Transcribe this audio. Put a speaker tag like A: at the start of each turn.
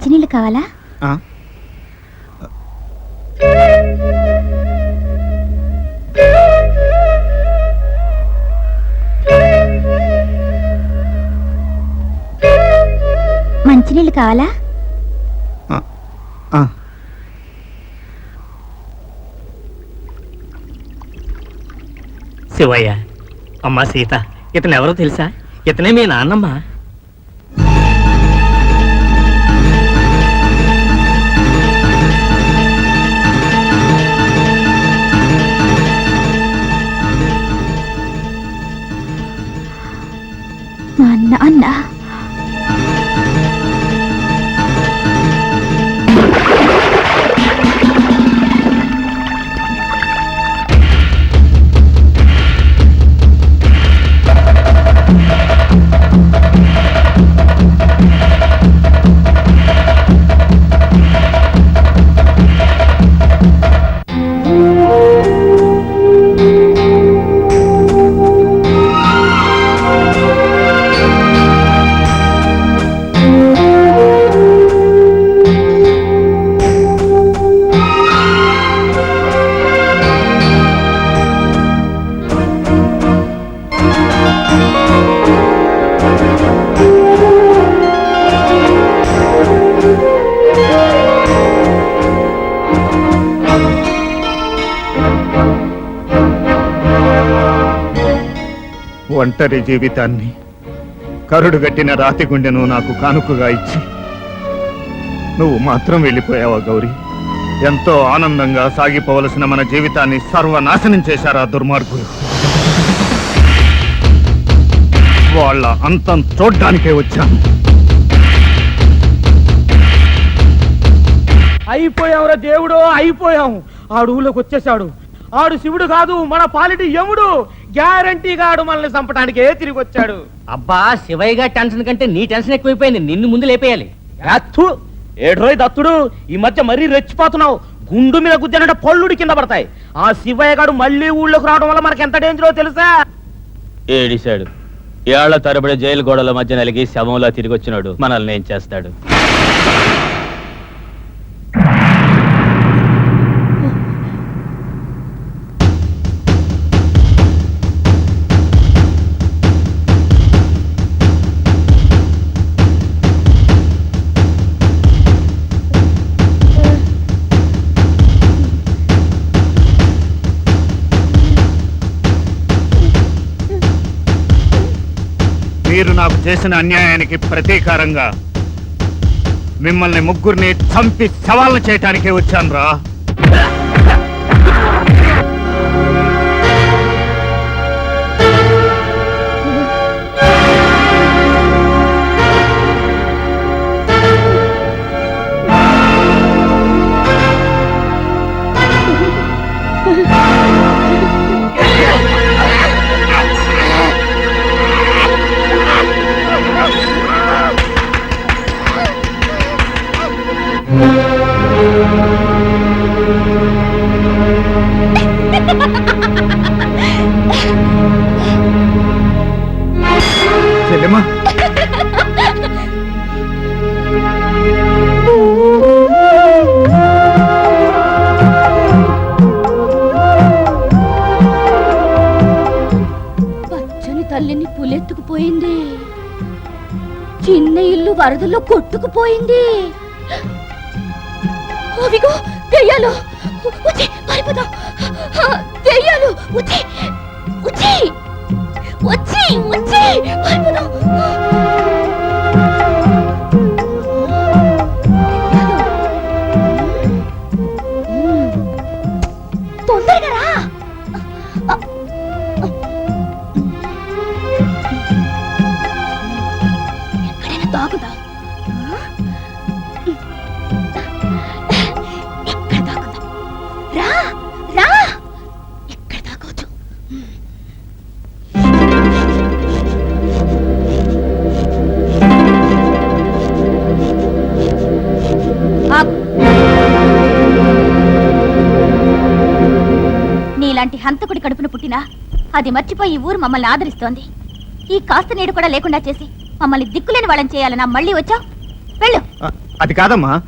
A: మంచినీళ్ళు కావాలా? మంచినీళ్ళు కావాలా?
B: శివయ్య, అమ్మా సీత, ఇతను ఎవరో తెలుసా? ఇతనే మీ నాన్నమ్మ.
A: నాన్న
C: ఒంటరి జీవితాన్ని కరుడుగట్టిన రాతి గుండెను నాకు కానుకగా ఇచ్చి నువ్వు మాత్రం వెళ్ళిపోయావా గౌరీ? ఎంతో ఆనందంగా సాగిపోవలసిన మన జీవితాన్ని సర్వనాశనం చేశారా దుర్మార్గులు. వాళ్ళ అంతం చూడ్డానికే వచ్చాను.
D: అయిపోయావురా దేవుడు, అయిపోయాం. ఆడు ఊళ్ళోకి వచ్చేసాడు. ఆడు శివుడు కాదు, మన పాలిటి యముడు. గ్యారంటీగా ఆడు మనల్ని చంపడానికే తిరిగి వచ్చాడు.
B: అబ్బా శివయ్య గారి టెన్షన్ కంటే నీ టెన్షన్ ఎక్కువైపోయింది. నిన్ను ముందు లేపేయాలి.
D: ఏడ్రోయ్ దత్తుడు, ఈ మధ్య మరీ రెచ్చిపోతున్నావు. గుండు మీద గుజ్జనంటే పళ్ళుడి కింద పడతాయి. ఆ శివయ్య గారు మళ్ళీ ఊళ్ళోకి రావడం వల్ల మనకి ఎంత డేంజరో తెలుసా?
E: ఏడిశాడు. ఏళ్ల తరబడి జైలు గోడల మధ్య నలిగి శవంలా తిరిగి వచ్చినాడు. మనల్ని ఏం చేస్తాడు?
C: మీరు నాకు చేసిన అన్యాయానికి ప్రతీకారంగా మిమ్మల్ని ముగ్గురిని చంపి సవాళ్ళు చేయటానికే వచ్చాను రా. చెల్లెమ్మా,
A: పచ్చని తల్లిని పులెత్తుకుపోయింది. చిన్న ఇల్లు వరదల్లో కొట్టుకుపోయింది. అవిగో దెయ్యాలు, వచ్చి పారిపోదాం. దెయ్యాలు వచ్చి వచ్చి వచ్చి వచ్చి పారిపోదాం. తొందరగా రా. ఎక్కడైనా దాగుదాం. ఎక్కడ దాగుదాం? రా రా, ఎక్కడ దాగవచ్చు? నీలాంటి హంతకుడి కడుపున పుట్టినా అది మర్చిపోయి ఈ ఊరు మమ్మల్ని ఆదరిస్తోంది. ఈ కాస్త నీడు కూడా లేకుండా చేసి మమ్మల్ని దిక్కులేని వాళ్ళని చేయాలన్నా మళ్ళీ వచ్చావు. వెళ్ళు.
C: అది కాదమ్మా.